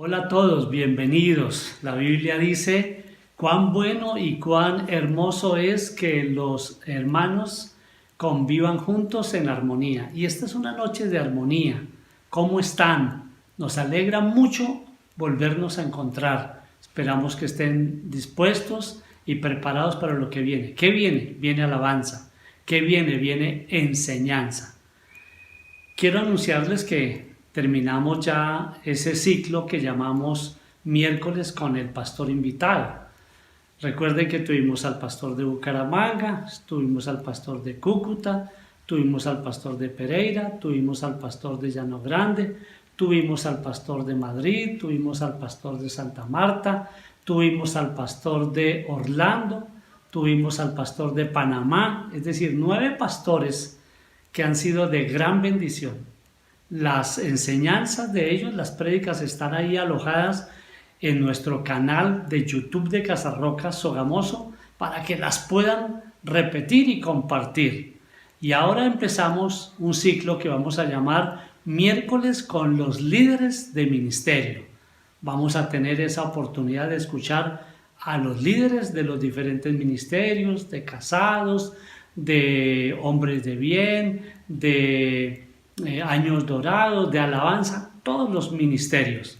Hola a todos, bienvenidos. La Biblia dice, cuán bueno y cuán hermoso es que los hermanos convivan juntos en armonía. Y esta es una noche de armonía. ¿Cómo están? Nos alegra mucho volvernos a encontrar. Esperamos que estén dispuestos y preparados para lo que viene. ¿Qué viene? Viene alabanza. ¿Qué viene? Viene enseñanza. Quiero anunciarles que terminamos ya ese ciclo que llamamos miércoles con el pastor invitado. Recuerden que tuvimos al pastor de Bucaramanga, tuvimos al pastor de Cúcuta, tuvimos al pastor de Pereira, tuvimos al pastor de Llano Grande, tuvimos al pastor de Madrid, tuvimos al pastor de Santa Marta, tuvimos al pastor de Orlando, tuvimos al pastor de Panamá, es decir, 9 pastores que han sido de gran bendición. Las enseñanzas de ellos, las prédicas están ahí alojadas en nuestro canal de YouTube de Casarroca Sogamoso para que las puedan repetir y compartir. Y ahora empezamos un ciclo que vamos a llamar miércoles con los líderes de ministerio. Vamos a tener esa oportunidad de escuchar a los líderes de los diferentes ministerios, de casados, de hombres de bien, de años dorados, de alabanza, todos los ministerios.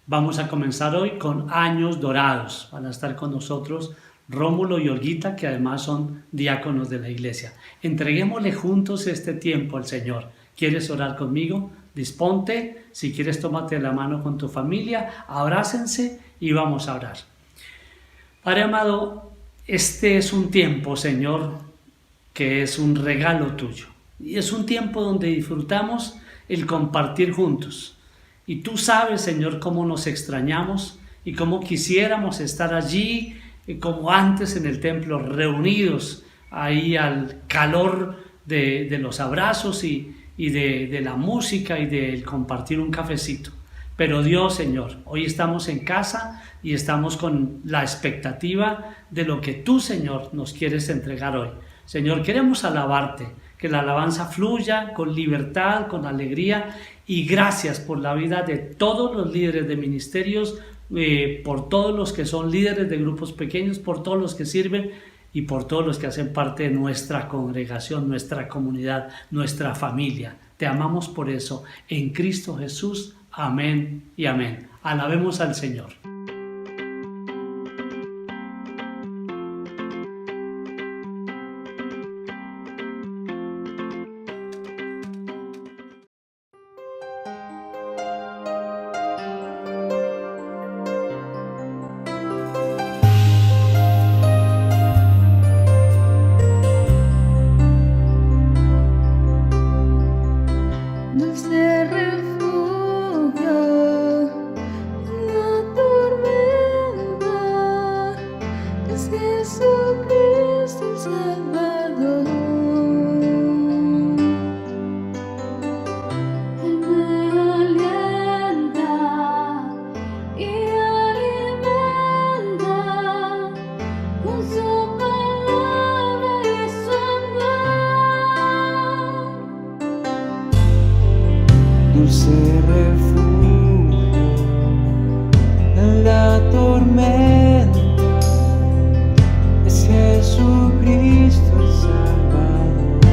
Vamos a comenzar hoy con años dorados. Van a estar con nosotros Rómulo y Olguita, que además son diáconos de la iglesia. Entreguémosle juntos este tiempo al Señor. ¿Quieres orar conmigo? Disponte. Si quieres, tómate la mano con tu familia, abrácense y vamos a orar. Padre amado, este es un tiempo, Señor, que es un regalo tuyo. Y es un tiempo donde disfrutamos el compartir juntos. Y tú sabes, Señor, cómo nos extrañamos y cómo quisiéramos estar allí, como antes en el templo, reunidos ahí al calor de los abrazos y de la música y del compartir un cafecito. Pero Dios, Señor, hoy estamos en casa y estamos con la expectativa de lo que tú, Señor, nos quieres entregar hoy. Señor, queremos alabarte, que la alabanza fluya con libertad, con alegría, y gracias por la vida de todos los líderes de ministerios, por todos los que son líderes de grupos pequeños, por todos los que sirven y por todos los que hacen parte de nuestra congregación, nuestra comunidad, nuestra familia. Te amamos por eso. En Cristo Jesús. Amén y amén. Alabemos al Señor. Dulce refugio en la tormenta, es Jesucristo el Salvador.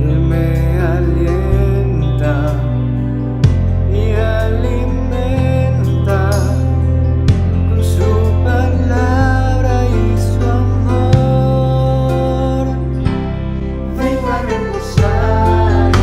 Él me alienta y alimenta con su palabra y su amor. Vengo a reposar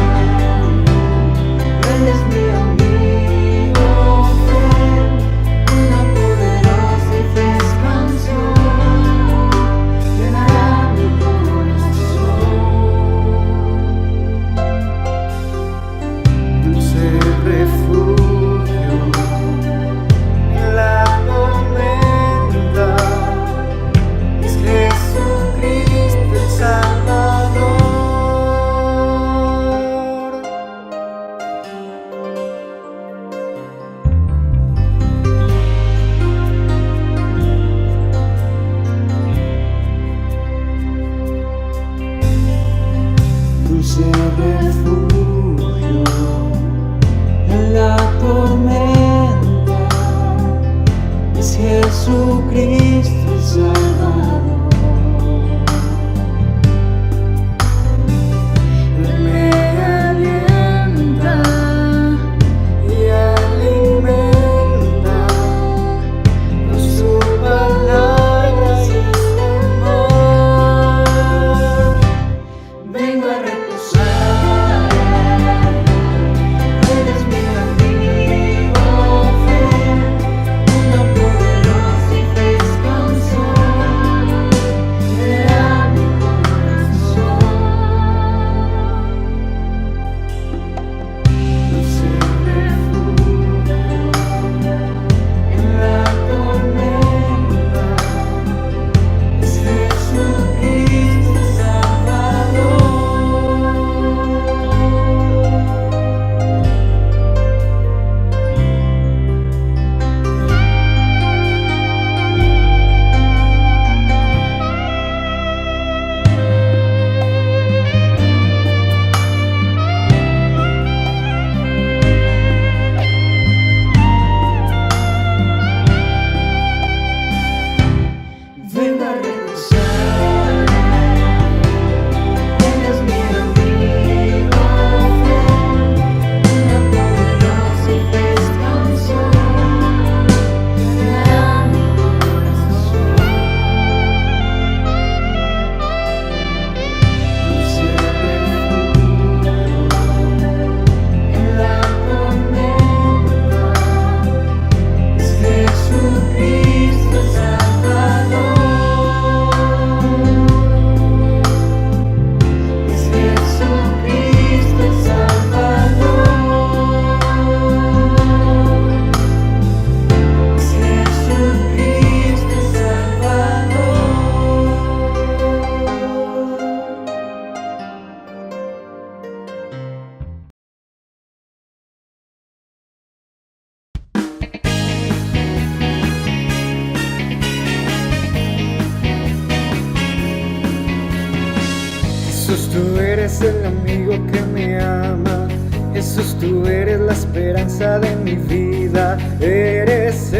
eres el amigo que me ama. Jesús, tú eres la esperanza de mi vida. Eres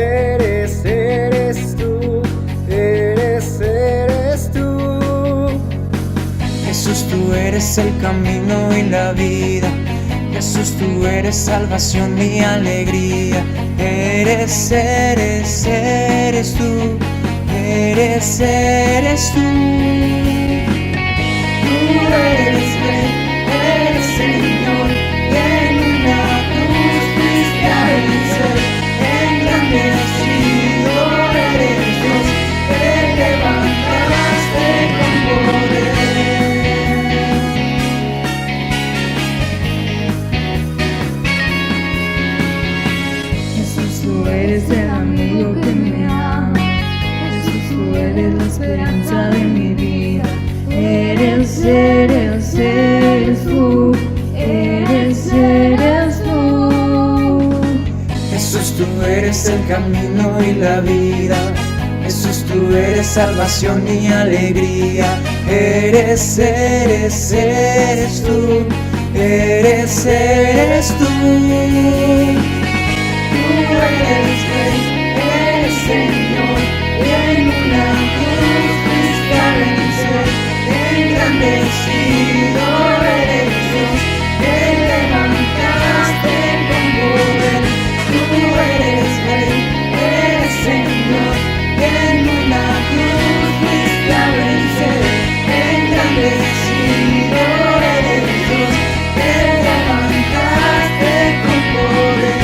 tú. Eres tú. Jesús, tú eres el camino y la vida. Jesús, tú eres salvación y alegría. Eres tú. Eres tú. Tú eres Rey, eres Señor, y en una cruz fuiste a vencer. Engrandecido eres Dios, te levantaste con poder. Jesús, tú eres el amigo que me ama. Jesús, tú eres la esperanza de mi vida. Eres tú. Eres tú. Jesús, tú eres el camino y la vida. Jesús, tú eres salvación y alegría. Eres tú. Eres tú. Tú eres Rey, eres Señor, y en una cruz fuiste a vencer. Engrandecido eres Dios, te levantaste con poder. Tú eres Rey, eres Señor, y en una cruz fuiste a vencer. Engrandecido eres Dios, te levantaste con poder.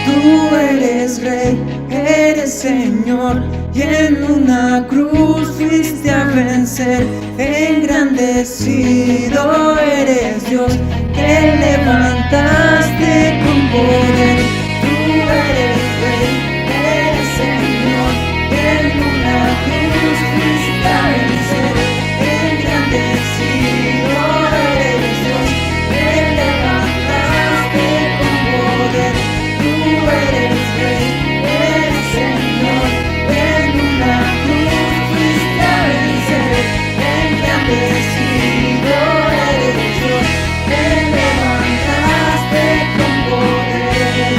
Tú eres Rey, eres Señor, y en una cruz fuiste a vencer. Engrandecido eres Dios, te levantaste con poder. Tú eres Rey, eres Señor, y en una cruz fuiste a vencer. Engrandecido eres Dios, te levantaste con poder. Tú eres Rey, eres Señor, en una cruz fuiste a vencer. Engrandecido eres Dios, te levantaste con poder.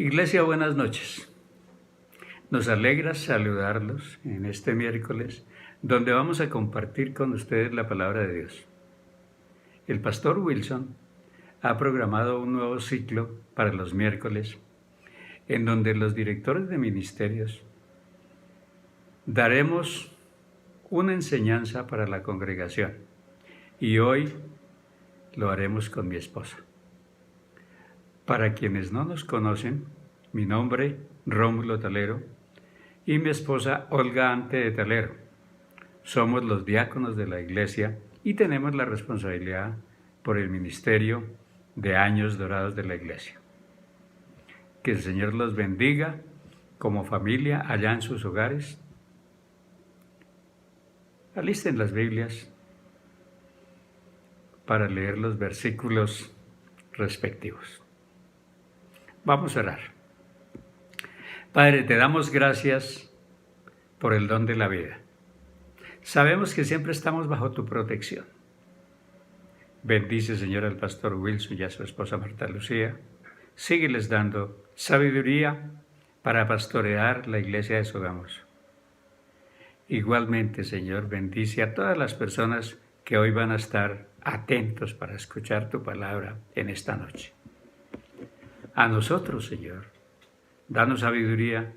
Iglesia, buenas noches. Nos alegra saludarlos en este miércoles, donde vamos a compartir con ustedes la palabra de Dios. El pastor Wilson ha programado un nuevo ciclo para los miércoles, en donde los directores de ministerios daremos una enseñanza para la congregación, y hoy lo haremos con mi esposa. Para quienes no nos conocen, mi nombre, Rómulo Talero, y mi esposa, Olga Ante de Talero. Somos los diáconos de la iglesia y tenemos la responsabilidad por el ministerio de Años Dorados de la iglesia. Que el Señor los bendiga como familia allá en sus hogares. Alisten las Biblias para leer los versículos respectivos. Vamos a orar. Padre, te damos gracias por el don de la vida. Sabemos que siempre estamos bajo tu protección. Bendice, Señor, al pastor Wilson y a su esposa Marta Lucía. Sígueles dando sabiduría para pastorear la iglesia de Sogamos. Igualmente, Señor, bendice a todas las personas que hoy van a estar atentos para escuchar tu palabra en esta noche. A nosotros, Señor, danos sabiduría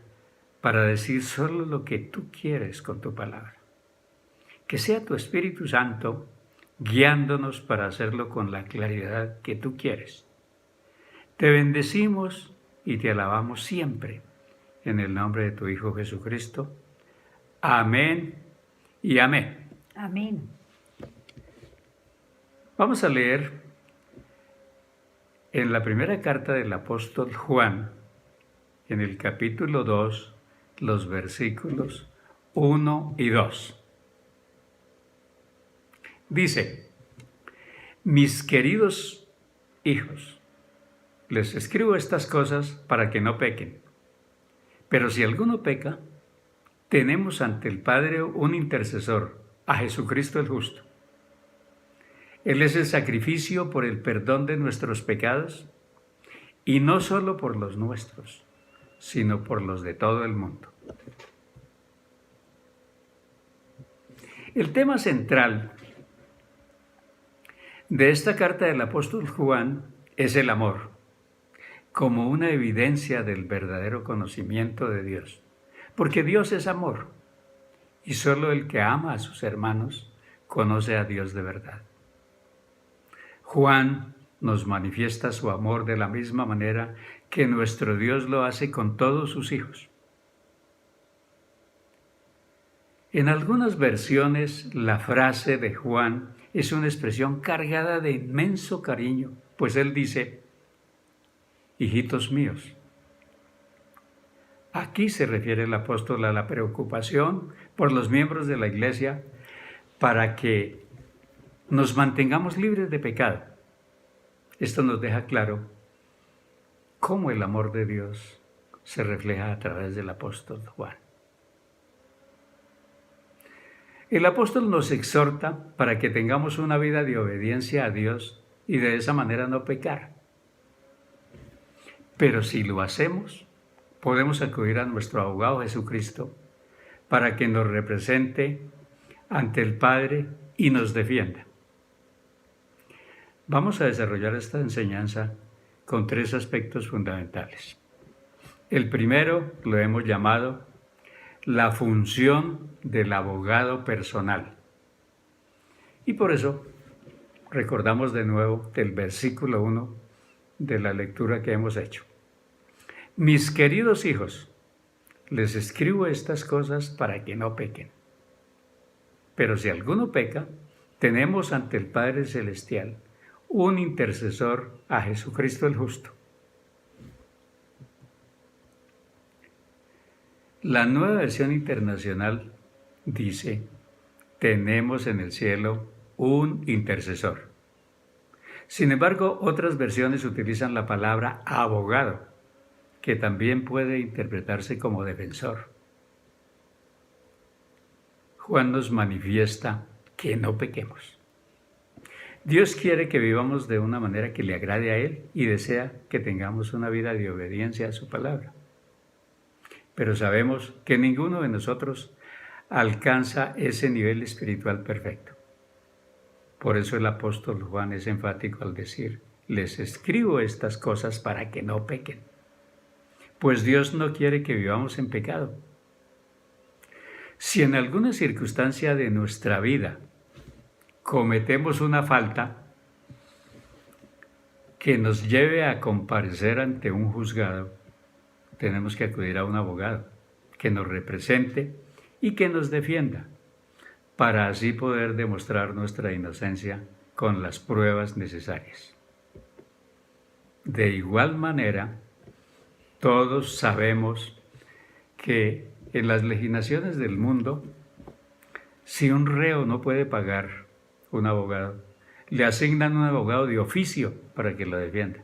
para decir solo lo que tú quieres con tu palabra. Que sea tu Espíritu Santo guiándonos para hacerlo con la claridad que tú quieres. Te bendecimos y te alabamos siempre en el nombre de tu Hijo Jesucristo. Amén y amén. Amén. Vamos a leer en la primera carta del apóstol Juan, en el capítulo 2, los versículos 1 y 2. Dice: mis queridos hijos, les escribo estas cosas para que no pequen. Pero si alguno peca, tenemos ante el Padre un intercesor, a Jesucristo el justo. Él es el sacrificio por el perdón de nuestros pecados, y no solo por los nuestros, sino por los de todo el mundo. El tema central de esta carta del apóstol Juan es el amor, como una evidencia del verdadero conocimiento de Dios. Porque Dios es amor, y solo el que ama a sus hermanos conoce a Dios de verdad. Juan nos manifiesta su amor de la misma manera que nuestro Dios lo hace con todos sus hijos. En algunas versiones, la frase de Juan es una expresión cargada de inmenso cariño, pues él dice: hijitos míos. Aquí se refiere el apóstol a la preocupación por los miembros de la iglesia para que nos mantengamos libres de pecado. Esto nos deja claro cómo el amor de Dios se refleja a través del apóstol Juan. El apóstol nos exhorta para que tengamos una vida de obediencia a Dios y de esa manera no pecar. Pero si lo hacemos, podemos acudir a nuestro abogado Jesucristo para que nos represente ante el Padre y nos defienda. Vamos a desarrollar esta enseñanza con 3 aspectos fundamentales. El primero lo hemos llamado la función del abogado personal. Y por eso recordamos de nuevo del versículo 1 de la lectura que hemos hecho. Mis queridos hijos, les escribo estas cosas para que no pequen. Pero si alguno peca, tenemos ante el Padre Celestial un intercesor, a Jesucristo el justo. La Nueva Versión Internacional dice: tenemos en el cielo un intercesor. Sin embargo, otras versiones utilizan la palabra abogado, que también puede interpretarse como defensor. Juan nos manifiesta que no pequemos. Dios quiere que vivamos de una manera que le agrade a Él y desea que tengamos una vida de obediencia a su palabra. Pero sabemos que ninguno de nosotros alcanza ese nivel espiritual perfecto. Por eso el apóstol Juan es enfático al decir: les escribo estas cosas para que no pequen. Pues Dios no quiere que vivamos en pecado. Si en alguna circunstancia de nuestra vida cometemos una falta que nos lleve a comparecer ante un juzgado, tenemos que acudir a un abogado que nos represente y que nos defienda, para así poder demostrar nuestra inocencia con las pruebas necesarias. De igual manera, todos sabemos que en las legislaciones del mundo, si un reo no puede pagar un abogado, le asignan un abogado de oficio para que lo defienda.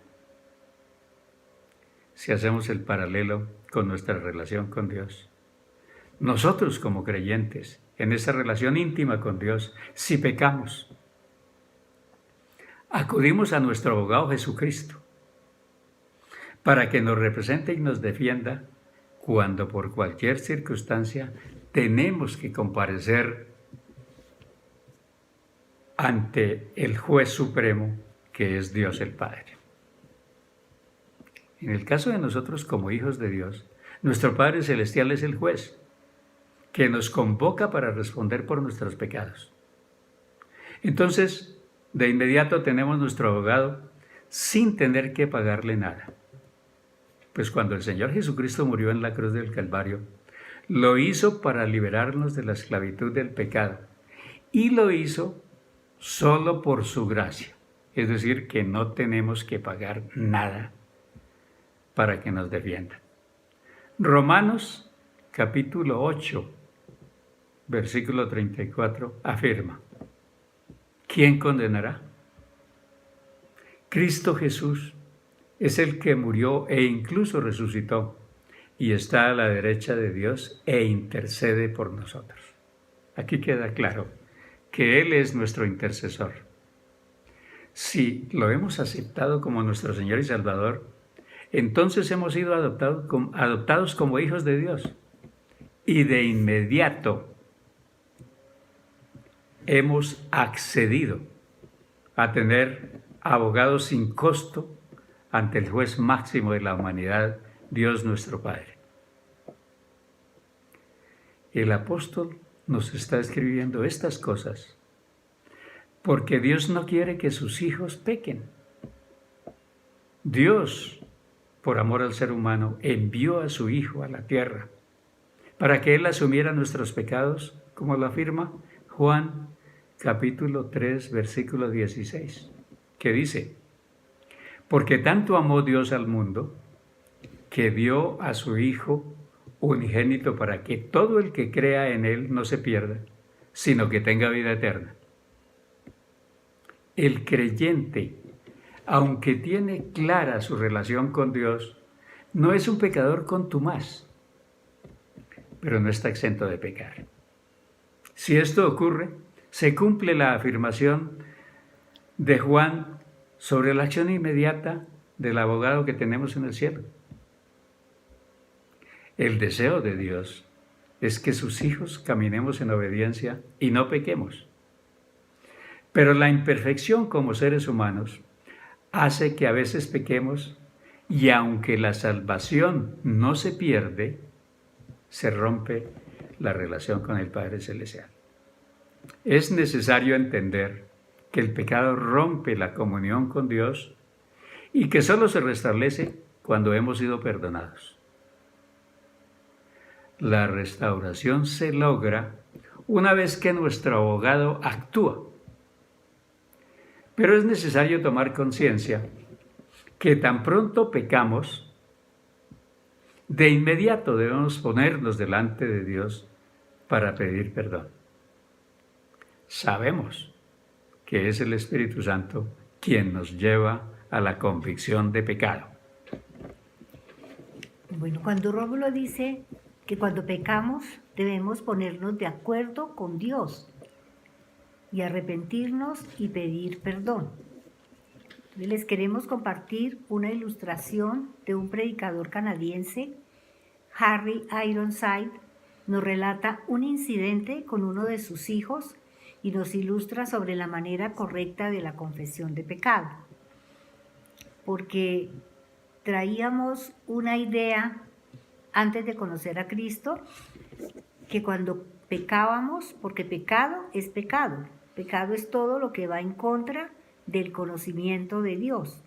Si hacemos el paralelo con nuestra relación con Dios, nosotros como creyentes, en esa relación íntima con Dios, si pecamos, acudimos a nuestro abogado Jesucristo para que nos represente y nos defienda cuando por cualquier circunstancia tenemos que comparecer ante el juez supremo, que es Dios el Padre. En el caso de nosotros como hijos de Dios, nuestro Padre Celestial es el juez que nos convoca para responder por nuestros pecados. Entonces, de inmediato tenemos nuestro abogado sin tener que pagarle nada. Pues cuando el Señor Jesucristo murió en la cruz del Calvario, lo hizo para liberarnos de la esclavitud del pecado, y lo hizo solo por su gracia. Es decir, que no tenemos que pagar nada para que nos defienda. Romanos capítulo 8, versículo 34 afirma: ¿quién condenará? Cristo Jesús es el que murió e incluso resucitó y está a la derecha de Dios e intercede por nosotros. Aquí queda claro que Él es nuestro intercesor. Si lo hemos aceptado como nuestro Señor y Salvador, entonces hemos sido adoptados como hijos de Dios, y de inmediato hemos accedido a tener abogados sin costo ante el juez máximo de la humanidad, Dios nuestro Padre. El apóstol nos está escribiendo estas cosas porque Dios no quiere que sus hijos pequen. Dios, por amor al ser humano, envió a su Hijo a la tierra para que Él asumiera nuestros pecados, como lo afirma Juan capítulo 3, versículo 16, que dice: porque tanto amó Dios al mundo, que dio a su Hijo unigénito para que todo el que crea en Él no se pierda, sino que tenga vida eterna. El creyente, aunque tiene clara su relación con Dios, no es un pecador contumaz, pero no está exento de pecar. Si esto ocurre, se cumple la afirmación de Juan sobre la acción inmediata del abogado que tenemos en el cielo. El deseo de Dios es que sus hijos caminemos en obediencia y no pequemos. Pero la imperfección como seres humanos hace que a veces pequemos, y aunque la salvación no se pierde, se rompe la relación con el Padre Celestial. Es necesario entender que el pecado rompe la comunión con Dios y que solo se restablece cuando hemos sido perdonados. La restauración se logra una vez que nuestro abogado actúa. Pero es necesario tomar conciencia que tan pronto pecamos, de inmediato debemos ponernos delante de Dios para pedir perdón. Sabemos que es el Espíritu Santo quien nos lleva a la convicción de pecado. Bueno, cuando Rómulo dice que cuando pecamos debemos ponernos de acuerdo con Dios, y arrepentirnos y pedir perdón. Les queremos compartir una ilustración de un predicador canadiense, Harry Ironside. Nos relata un incidente con uno de sus hijos y nos ilustra sobre la manera correcta de la confesión de pecado. Porque traíamos una idea antes de conocer a Cristo, que cuando pecábamos, porque pecado es todo lo que va en contra del conocimiento de Dios.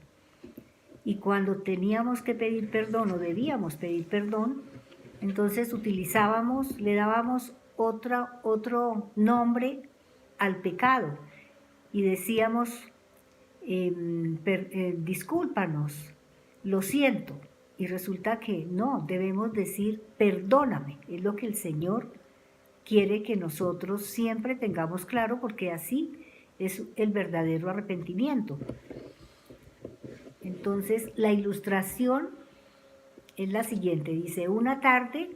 Y cuando teníamos que pedir perdón o debíamos pedir perdón, entonces le dábamos otro nombre al pecado y decíamos, discúlpanos, lo siento. Y resulta que no, debemos decir perdóname. Es lo que el Señor quiere que nosotros siempre tengamos claro, porque así es el verdadero arrepentimiento. Entonces, la ilustración es la siguiente. Dice, una tarde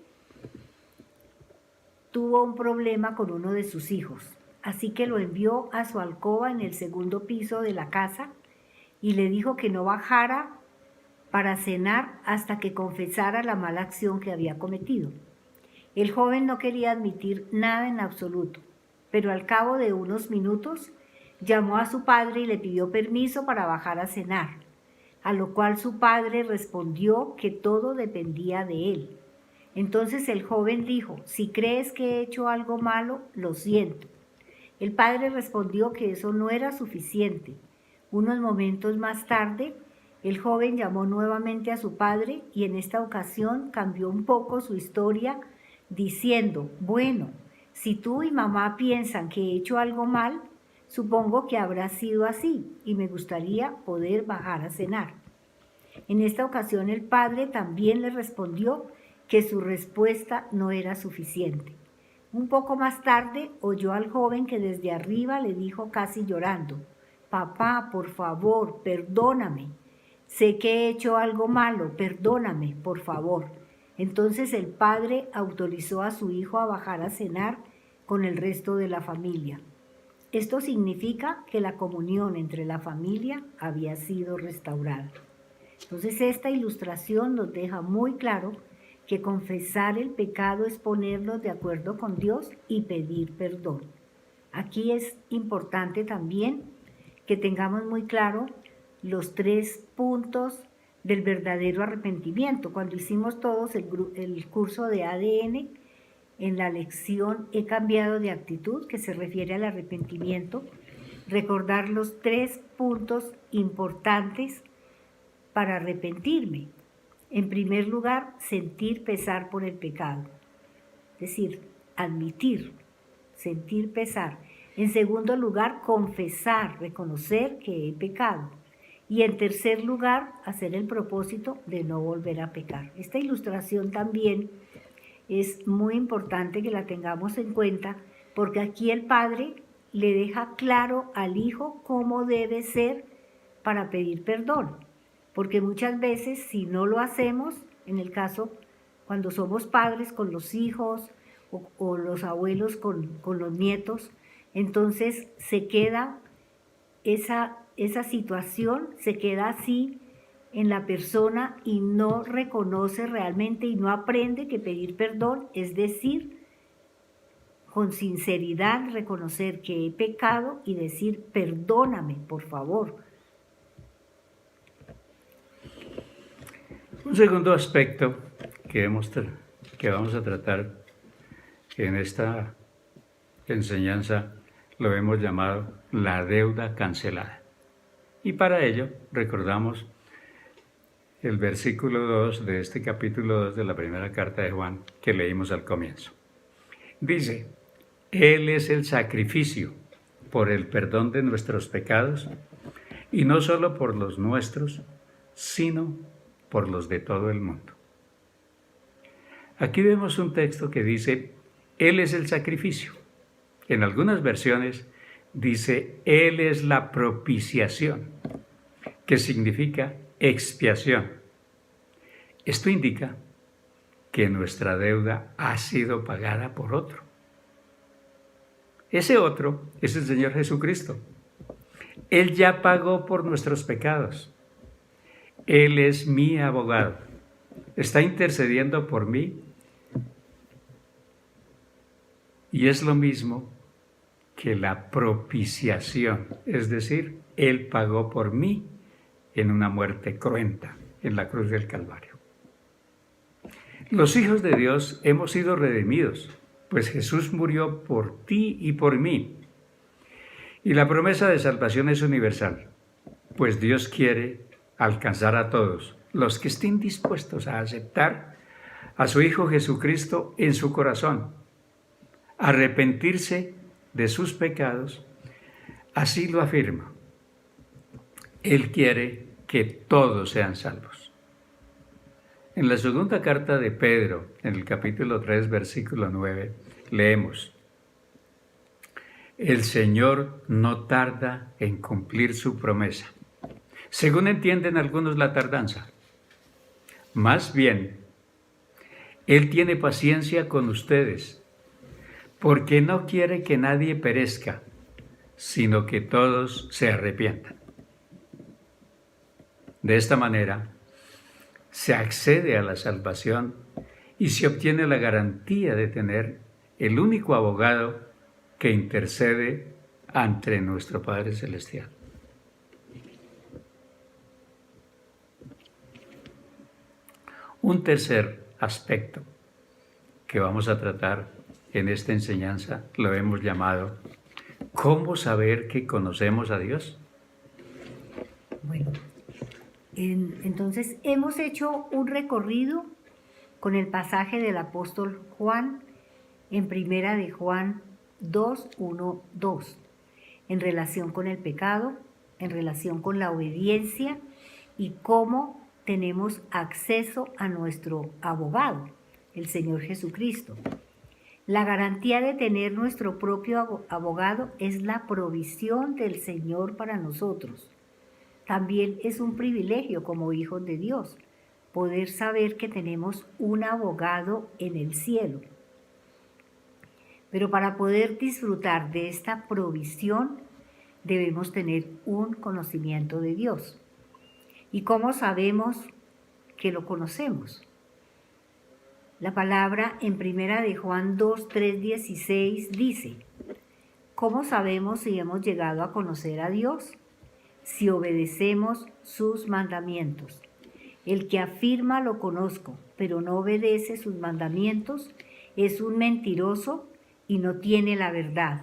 tuvo un problema con uno de sus hijos, así que lo envió a su alcoba en el segundo piso de la casa y le dijo que no bajara para cenar hasta que confesara la mala acción que había cometido. El joven no quería admitir nada en absoluto, pero al cabo de unos minutos llamó a su padre y le pidió permiso para bajar a cenar, a lo cual su padre respondió que todo dependía de él. Entonces el joven dijo, si crees que he hecho algo malo, lo siento. El padre respondió que eso no era suficiente. Unos momentos más tarde, el joven llamó nuevamente a su padre y en esta ocasión cambió un poco su historia diciendo, bueno, si tú y mamá piensan que he hecho algo mal, supongo que habrá sido así y me gustaría poder bajar a cenar. En esta ocasión el padre también le respondió que su respuesta no era suficiente. Un poco más tarde oyó al joven que desde arriba le dijo casi llorando, papá, por favor, perdóname. Sé que he hecho algo malo, perdóname, por favor. Entonces el padre autorizó a su hijo a bajar a cenar con el resto de la familia. Esto significa que la comunión entre la familia había sido restaurada. Entonces esta ilustración nos deja muy claro que confesar el pecado es ponernos de acuerdo con Dios y pedir perdón. Aquí es importante también que tengamos muy claro los 3 puntos del verdadero arrepentimiento. Cuando hicimos todos el curso de ADN, en la lección He cambiado de actitud, que se refiere al arrepentimiento, recordar los 3 puntos importantes para arrepentirme. En primer lugar, sentir pesar por el pecado, es decir, admitir, sentir pesar. En segundo lugar, confesar, reconocer que he pecado. Y en tercer lugar, hacer el propósito de no volver a pecar. Esta ilustración también es muy importante que la tengamos en cuenta, porque aquí el padre le deja claro al hijo cómo debe ser para pedir perdón. Porque muchas veces si no lo hacemos, en el caso cuando somos padres con los hijos o los abuelos con los nietos, entonces se queda esa situación, se queda así en la persona y no reconoce realmente y no aprende que pedir perdón es decir, con sinceridad reconocer que he pecado y decir perdóname, por favor. Un segundo aspecto que vamos a tratar en esta enseñanza lo hemos llamado la deuda cancelada. Y para ello recordamos el versículo 2 de este capítulo 2 de la primera carta de Juan que leímos al comienzo. Dice, Él es el sacrificio por el perdón de nuestros pecados, y no solo por los nuestros, sino por los de todo el mundo. Aquí vemos un texto que dice, Él es el sacrificio. En algunas versiones dice, Él es la propiciación, que significa expiación. Esto indica que nuestra deuda ha sido pagada por otro. Ese otro es el Señor Jesucristo. Él ya pagó por nuestros pecados. Él es mi abogado. Está intercediendo por mí. Y es lo mismo que la propiciación, es decir, Él pagó por mí en una muerte cruenta en la cruz del Calvario. Los hijos de Dios hemos sido redimidos, pues Jesús murió por ti y por mí. Y la promesa de salvación es universal, pues Dios quiere alcanzar a todos los que estén dispuestos a aceptar a su Hijo Jesucristo en su corazón, arrepentirse de sus pecados. Así lo afirma. Él quiere que todos sean salvos. En la segunda carta de Pedro, en el capítulo 3, versículo 9, leemos: el Señor no tarda en cumplir su promesa, según entienden algunos la tardanza. Más bien, Él tiene paciencia con ustedes, porque no quiere que nadie perezca, sino que todos se arrepientan. De esta manera, se accede a la salvación y se obtiene la garantía de tener el único abogado que intercede ante nuestro Padre Celestial. Un tercer aspecto que vamos a tratar en esta enseñanza lo hemos llamado ¿cómo saber que conocemos a Dios? Bueno, entonces hemos hecho un recorrido con el pasaje del apóstol Juan en primera de Juan 2, 1, 2, en relación con el pecado, en relación con la obediencia y cómo tenemos acceso a nuestro abogado, el Señor Jesucristo. La garantía de tener nuestro propio abogado es la provisión del Señor para nosotros. También es un privilegio como hijos de Dios poder saber que tenemos un abogado en el cielo. Pero para poder disfrutar de esta provisión debemos tener un conocimiento de Dios. ¿Y cómo sabemos que lo conocemos? La palabra en primera de Juan 2, 3, 16 dice: ¿cómo sabemos si hemos llegado a conocer a Dios? Si obedecemos sus mandamientos. El que afirma lo conozco, pero no obedece sus mandamientos, es un mentiroso y no tiene la verdad.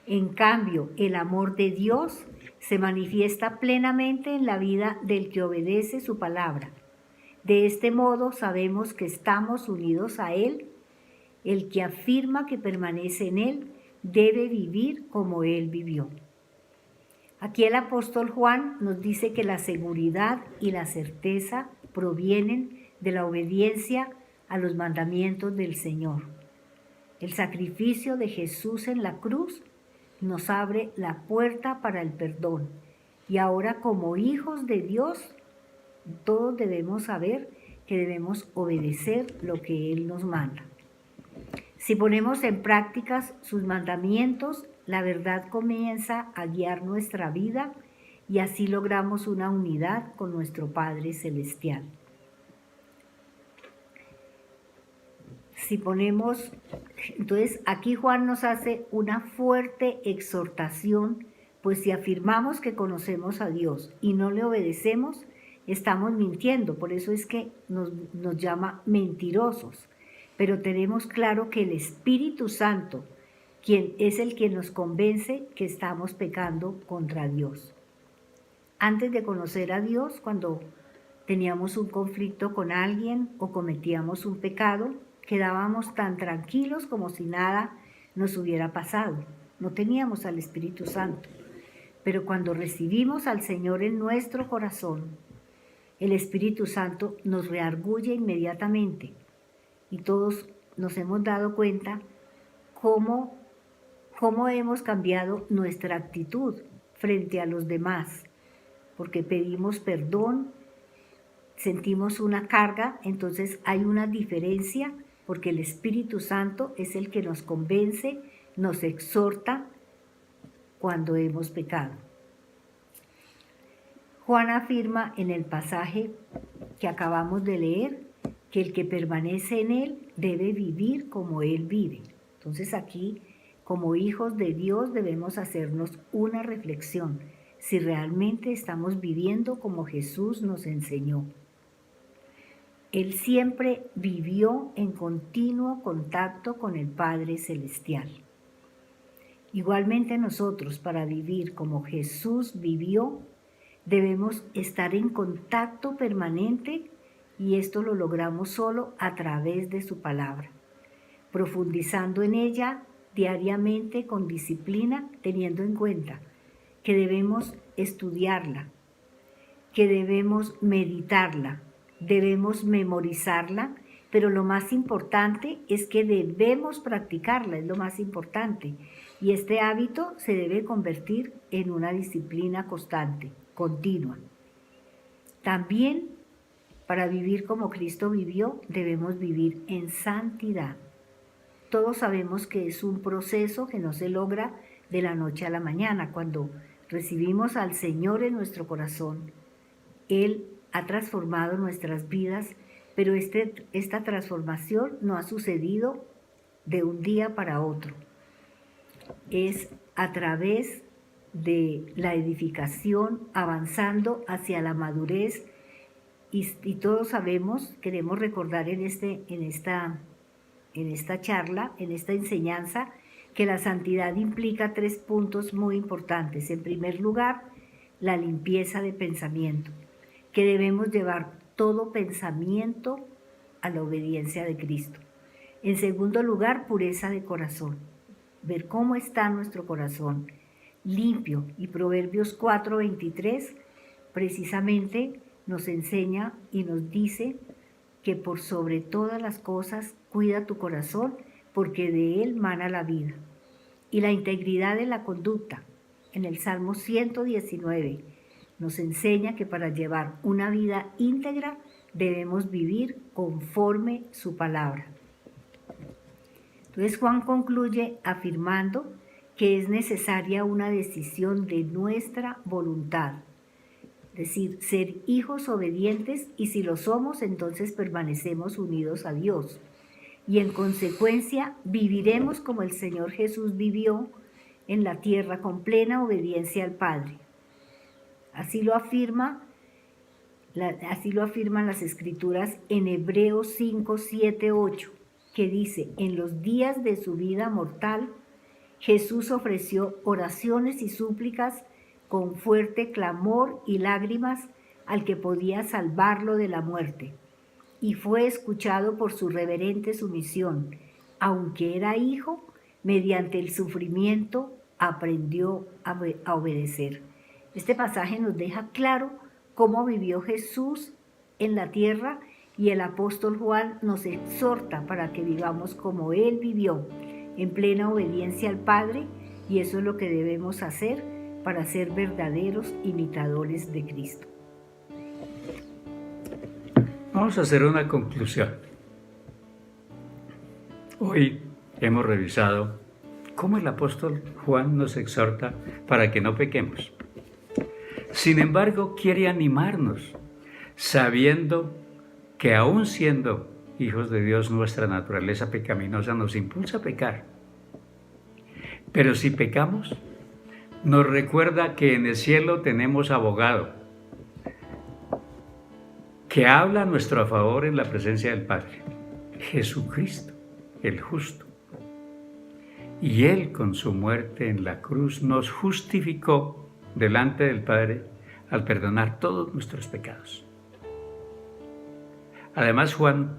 En cambio, el amor de Dios se manifiesta plenamente en la vida del que obedece su palabra. De este modo sabemos que estamos unidos a Él. El que afirma que permanece en Él debe vivir como Él vivió. Aquí el apóstol Juan nos dice que la seguridad y la certeza provienen de la obediencia a los mandamientos del Señor. El sacrificio de Jesús en la cruz nos abre la puerta para el perdón. Y ahora, como hijos de Dios, todos debemos saber que debemos obedecer lo que Él nos manda. Si ponemos en práctica sus mandamientos, la verdad comienza a guiar nuestra vida y así logramos una unidad con nuestro Padre Celestial. Entonces aquí Juan nos hace una fuerte exhortación, pues si afirmamos que conocemos a Dios y no le obedecemos, estamos mintiendo. Por eso es que nos llama mentirosos. Pero tenemos claro que el Espíritu Santo, quien es el que nos convence que estamos pecando contra Dios. Antes de conocer a Dios, cuando teníamos un conflicto con alguien o cometíamos un pecado, quedábamos tan tranquilos como si nada nos hubiera pasado. No teníamos al Espíritu Santo. Pero cuando recibimos al Señor en nuestro corazón, el Espíritu Santo nos reargulle inmediatamente. Y todos nos hemos dado cuenta cómo hemos cambiado nuestra actitud frente a los demás, porque pedimos perdón, sentimos una carga, entonces hay una diferencia, porque el Espíritu Santo es el que nos convence nos exhorta cuando hemos pecado. Juan afirma en el pasaje que acabamos de leer que el que permanece en él debe vivir como él vive. Entonces aquí, como hijos de Dios, debemos hacernos una reflexión si realmente estamos viviendo como Jesús nos enseñó. Él siempre vivió en continuo contacto con el Padre Celestial. Igualmente nosotros, para vivir como Jesús vivió, debemos estar en contacto permanente y esto lo logramos solo a través de su palabra, profundizando en ella diariamente con disciplina, teniendo en cuenta que debemos estudiarla, que debemos meditarla, debemos memorizarla, pero lo más importante es que debemos practicarla, es lo más importante. Y este hábito se debe convertir en una disciplina constante, continua. También, para vivir como Cristo vivió, debemos vivir en santidad. Todos sabemos que es un proceso que no se logra de la noche a la mañana. Cuando recibimos al Señor en nuestro corazón, Él ha transformado nuestras vidas, pero esta transformación no ha sucedido de un día para otro. Es a través de la edificación, avanzando hacia la madurez, y todos sabemos, queremos recordar en esta charla, en esta enseñanza, que la santidad implica 3 puntos muy importantes. En primer lugar, la limpieza de pensamiento, que debemos llevar todo pensamiento a la obediencia de Cristo. En segundo lugar, pureza de corazón, ver cómo está nuestro corazón, limpio. Y Proverbios 4:23 precisamente nos enseña y nos dice que por sobre todas las cosas cuida tu corazón, porque de él mana la vida. Y la integridad de la conducta. En el Salmo 119 nos enseña que para llevar una vida íntegra debemos vivir conforme su palabra. Entonces Juan concluye afirmando que es necesaria una decisión de nuestra voluntad. Es decir, ser hijos obedientes, y si lo somos, entonces permanecemos unidos a Dios. Y en consecuencia viviremos como el Señor Jesús vivió en la tierra, con plena obediencia al Padre. Así lo afirman las Escrituras en Hebreos 5, 7, 8, que dice: en los días de su vida mortal, Jesús ofreció oraciones y súplicas con fuerte clamor y lágrimas al que podía salvarlo de la muerte, y fue escuchado por su reverente sumisión. Aunque era hijo, mediante el sufrimiento aprendió a obedecer. Este pasaje nos deja claro cómo vivió Jesús en la tierra, y el apóstol Juan nos exhorta para que vivamos como Él vivió, en plena obediencia al Padre, y eso es lo que debemos hacer para ser verdaderos imitadores de Cristo. Vamos a hacer una conclusión. Hoy hemos revisado cómo el apóstol Juan nos exhorta para que no pequemos. Sin embargo, quiere animarnos, sabiendo que aún siendo hijos de Dios, nuestra naturaleza pecaminosa nos impulsa a pecar. Pero si pecamos, nos recuerda que en el cielo tenemos abogado, que habla a nuestro favor en la presencia del Padre, Jesucristo, el justo. Y Él, con su muerte en la cruz, nos justificó delante del Padre al perdonar todos nuestros pecados. Además, Juan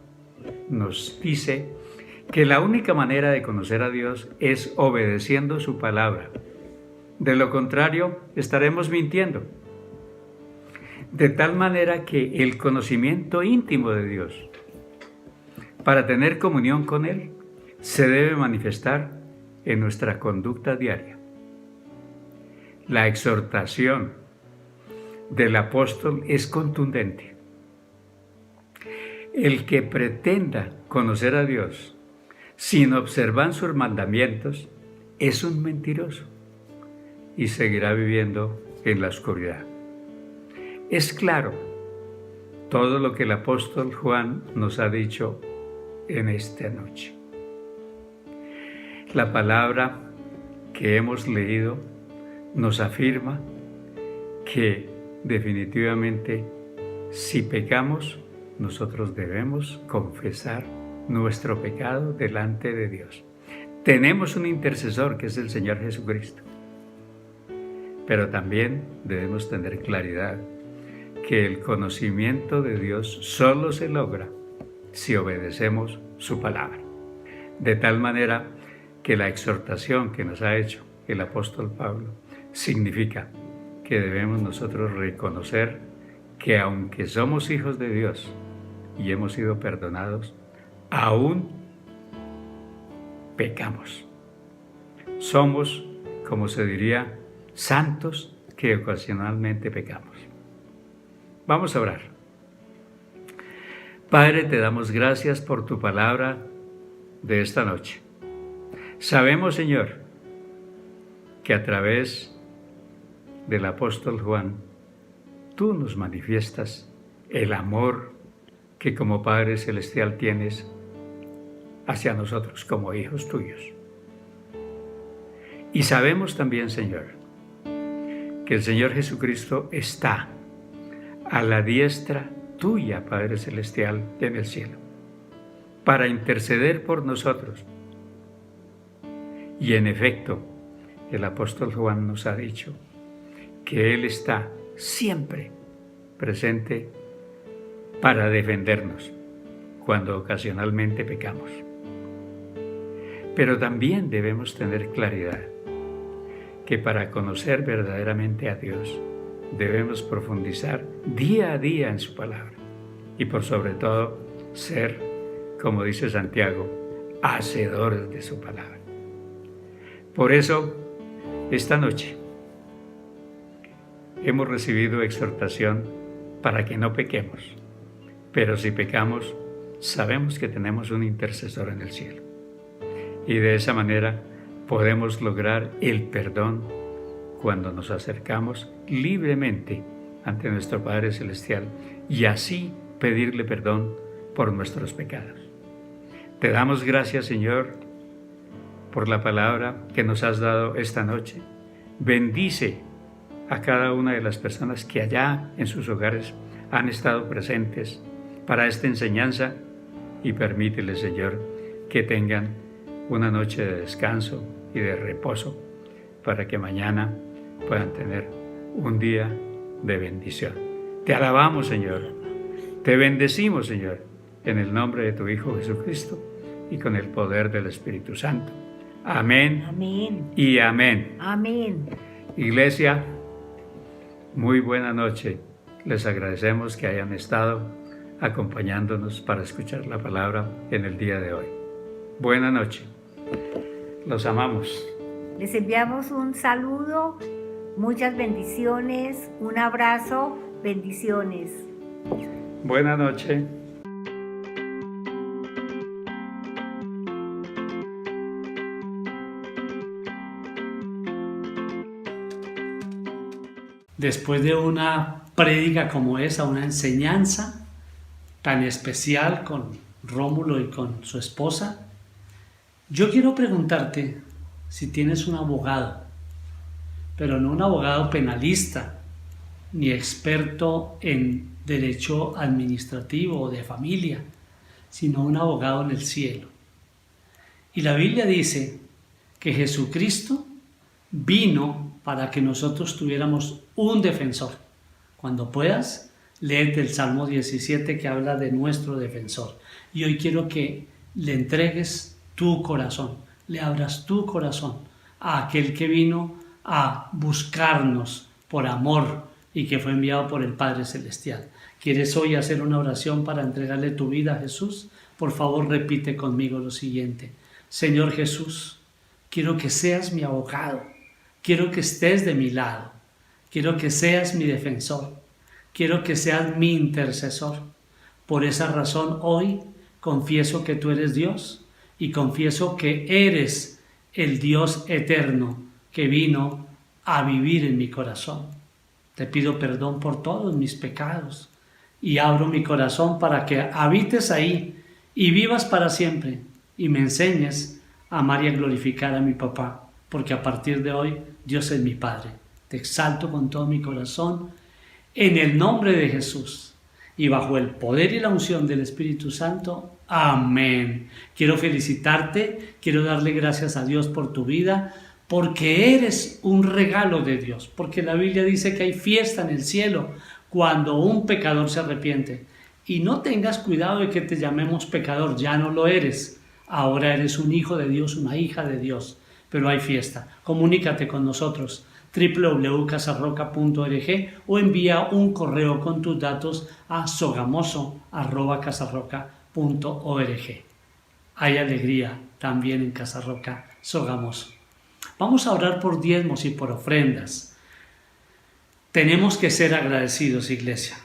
nos dice que la única manera de conocer a Dios es obedeciendo su palabra. De lo contrario, estaremos mintiendo. De tal manera que el conocimiento íntimo de Dios, para tener comunión con Él, se debe manifestar en nuestra conducta diaria. La exhortación del apóstol es contundente. El que pretenda conocer a Dios sin observar sus mandamientos es un mentiroso y seguirá viviendo en la oscuridad. Es claro todo lo que el apóstol Juan nos ha dicho en esta noche. La palabra que hemos leído nos afirma que definitivamente si pecamos, nosotros debemos confesar nuestro pecado delante de Dios. Tenemos un intercesor que es el Señor Jesucristo, pero también debemos tener claridad que el conocimiento de Dios solo se logra si obedecemos su palabra. De tal manera que la exhortación que nos ha hecho el apóstol Pablo significa que debemos nosotros reconocer que aunque somos hijos de Dios y hemos sido perdonados, aún pecamos. Somos, como se diría, santos que ocasionalmente pecamos. Vamos a orar. Padre, te damos gracias por tu palabra de esta noche. Sabemos, Señor, que a través del apóstol Juan, tú nos manifiestas el amor que como Padre Celestial tienes hacia nosotros como hijos tuyos. Y sabemos también, Señor, que el Señor Jesucristo está a la diestra tuya, Padre Celestial, en el cielo, para interceder por nosotros. Y en efecto, el apóstol Juan nos ha dicho que Él está siempre presente para defendernos cuando ocasionalmente pecamos. Pero también debemos tener claridad que para conocer verdaderamente a Dios debemos profundizar día a día en su palabra y por sobre todo ser, como dice Santiago, hacedores de su palabra. Por eso, esta noche hemos recibido exhortación para que no pequemos, pero si pecamos, sabemos que tenemos un intercesor en el cielo. Y de esa manera podemos lograr el perdón cuando nos acercamos libremente ante nuestro Padre Celestial y así pedirle perdón por nuestros pecados. Te damos gracias, Señor, por la palabra que nos has dado esta noche. Bendice a cada una de las personas que allá en sus hogares han estado presentes para esta enseñanza y permítele, Señor, que tengan una noche de descanso y de reposo para que mañana puedan tener un día de bendición. Te alabamos, Señor. Te bendecimos, Señor, en el nombre de tu Hijo Jesucristo y con el poder del Espíritu Santo. Amén. Amén. Y amén. Amén. Iglesia, muy buena noche. Les agradecemos que hayan estado acompañándonos para escuchar la palabra en el día de hoy. Buena noche. Los amamos. Les enviamos un saludo, muchas bendiciones, un abrazo, bendiciones. Buena noche. Después de una prédica como esa, una enseñanza tan especial con Rómulo y con su esposa, yo quiero preguntarte si tienes un abogado, pero no un abogado penalista, ni experto en derecho administrativo o de familia, sino un abogado en el cielo. Y la Biblia dice que Jesucristo vino para que nosotros tuviéramos un defensor. Cuando puedas, léete el Salmo 17 que habla de nuestro defensor. Y hoy quiero que le entregues tu corazón, le abras tu corazón a aquel que vino a buscarnos por amor y que fue enviado por el Padre Celestial. ¿Quieres hoy hacer una oración para entregarle tu vida a Jesús? Por favor, repite conmigo lo siguiente. Señor Jesús, quiero que seas mi abogado, quiero que estés de mi lado, quiero que seas mi defensor, quiero que seas mi intercesor. Por esa razón hoy confieso que tú eres Dios y confieso que eres el Dios eterno que vino a vivir en mi corazón. Te pido perdón por todos mis pecados y abro mi corazón para que habites ahí y vivas para siempre y me enseñes a amar y a glorificar a mi papá, porque a partir de hoy Dios es mi Padre. Te exalto con todo mi corazón en el nombre de Jesús y bajo el poder y la unción del Espíritu Santo. Amén. Quiero felicitarte, quiero darle gracias a Dios por tu vida, porque eres un regalo de Dios, porque la Biblia dice que hay fiesta en el cielo cuando un pecador se arrepiente. Y no tengas cuidado de que te llamemos pecador, ya no lo eres. Ahora eres un hijo de Dios, una hija de Dios, pero hay fiesta. Comunícate con nosotros, www.casarroca.org, o envía un correo con tus datos a sogamoso@casarroca.org. Hay alegría también en Casa Roca Sogamoso. Vamos a orar por diezmos y por ofrendas. Tenemos que ser agradecidos, iglesia,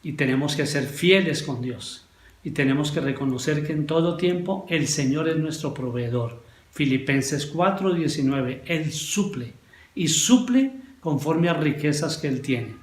y tenemos que ser fieles con Dios, y tenemos que reconocer que en todo tiempo el Señor es nuestro proveedor. Filipenses 4:19, Él suple, y suple conforme a riquezas que Él tiene.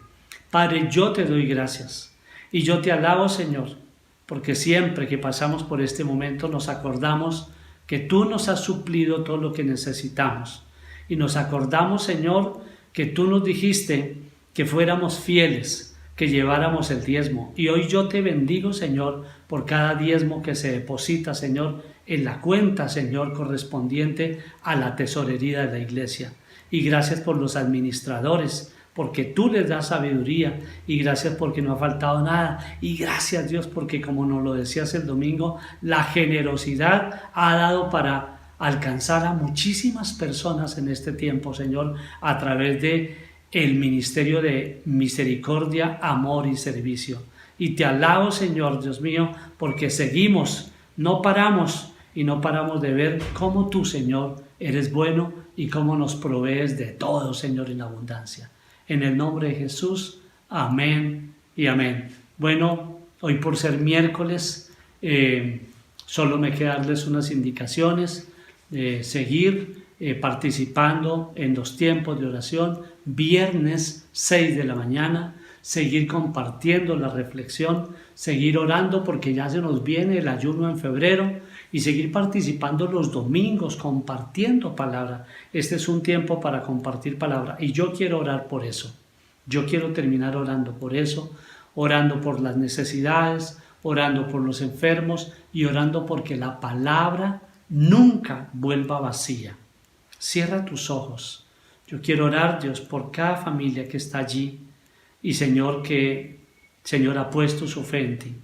Padre, yo te doy gracias, y yo te alabo, Señor, porque siempre que pasamos por este momento nos acordamos que tú nos has suplido todo lo que necesitamos. Y nos acordamos, Señor, que tú nos dijiste que fuéramos fieles, que lleváramos el diezmo. Y hoy yo te bendigo, Señor, por cada diezmo que se deposita, Señor, en la cuenta, Señor, correspondiente a la tesorería de la iglesia. Y gracias por los administradores, porque tú les das sabiduría, y gracias porque no ha faltado nada, y gracias, Dios, porque como nos lo decías el domingo, la generosidad ha dado para alcanzar a muchísimas personas en este tiempo, Señor, a través de el ministerio de misericordia, amor y servicio. Y te alabo, Señor, Dios mío, porque seguimos, no paramos, y no paramos de ver cómo tú, Señor, eres bueno y cómo nos provees de todo, Señor, en abundancia. En el nombre de Jesús, amén y amén. Bueno, hoy por ser miércoles, solo me queda darles unas indicaciones de seguir participando en los tiempos de oración, viernes 6 de la mañana, seguir compartiendo la reflexión, seguir orando porque ya se nos viene el ayuno en febrero, y seguir participando los domingos, compartiendo palabra. Este es un tiempo para compartir palabra, y yo quiero orar por eso. Yo quiero terminar orando por eso, orando por las necesidades, orando por los enfermos y orando porque la palabra nunca vuelva vacía. Cierra tus ojos. Yo quiero orar, Dios, por cada familia que está allí, y Señor, que Señor ha puesto su fe en ti.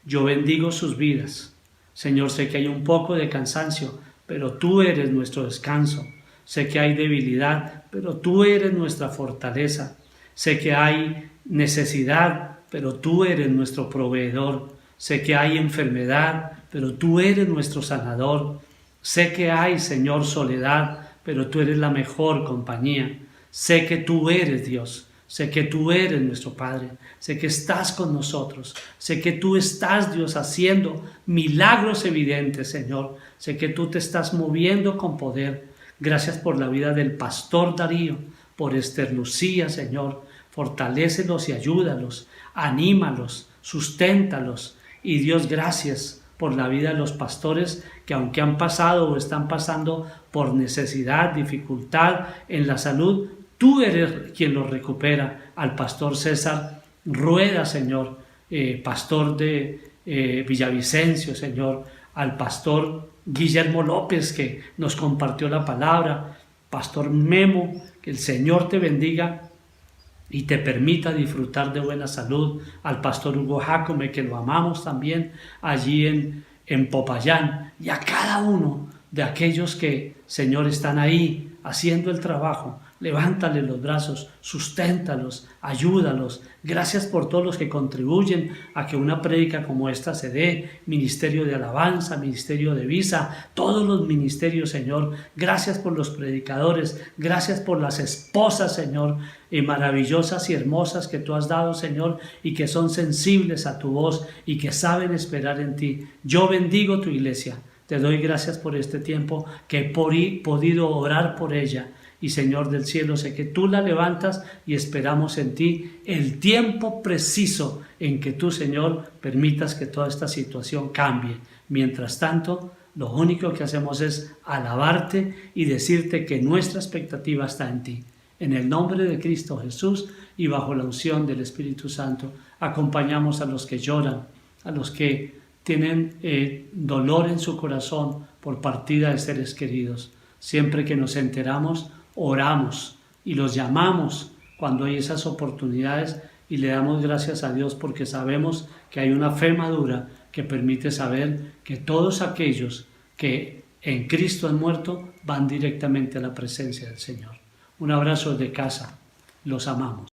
Yo bendigo sus vidas. Señor, sé que hay un poco de cansancio, pero tú eres nuestro descanso. Sé que hay debilidad, pero tú eres nuestra fortaleza. Sé que hay necesidad, pero tú eres nuestro proveedor. Sé que hay enfermedad, pero tú eres nuestro sanador. Sé que hay, Señor, soledad, pero tú eres la mejor compañía. Sé que tú eres Dios. Sé que tú eres nuestro Padre, sé que estás con nosotros, sé que tú estás, Dios, haciendo milagros evidentes, Señor. Sé que tú te estás moviendo con poder. Gracias por la vida del pastor Darío, por Esther Lucía, Señor. Fortalécelos y ayúdalos, anímalos, susténtalos. Y Dios, gracias por la vida de los pastores que, aunque han pasado o están pasando por necesidad, dificultad en la salud, tú eres quien los recupera. Al pastor César Rueda, Señor, pastor de Villavicencio, Señor, al pastor Guillermo López, que nos compartió la palabra, pastor Memo, que el Señor te bendiga y te permita disfrutar de buena salud, al pastor Hugo Jacome, que lo amamos también allí en Popayán, y a cada uno de aquellos que, Señor, están ahí haciendo el trabajo. Levántale los brazos, susténtalos, ayúdalos. Gracias por todos los que contribuyen a que una prédica como esta se dé. Ministerio de Alabanza, Ministerio de Visa, todos los ministerios, Señor. Gracias por los predicadores, gracias por las esposas, Señor, maravillosas y hermosas que tú has dado, Señor, y que son sensibles a tu voz y que saben esperar en ti. Yo bendigo tu iglesia. Te doy gracias por este tiempo que he podido orar por ella. Y Señor del cielo, sé que tú la levantas y esperamos en ti el tiempo preciso en que tú, Señor, permitas que toda esta situación cambie. Mientras tanto, lo único que hacemos es alabarte y decirte que nuestra expectativa está en ti. En el nombre de Cristo Jesús y bajo la unción del Espíritu Santo, acompañamos a los que lloran, a los que tienen dolor en su corazón por partida de seres queridos. Siempre que nos enteramos, oramos y los llamamos cuando hay esas oportunidades y le damos gracias a Dios porque sabemos que hay una fe madura que permite saber que todos aquellos que en Cristo han muerto van directamente a la presencia del Señor. Un abrazo desde casa, los amamos.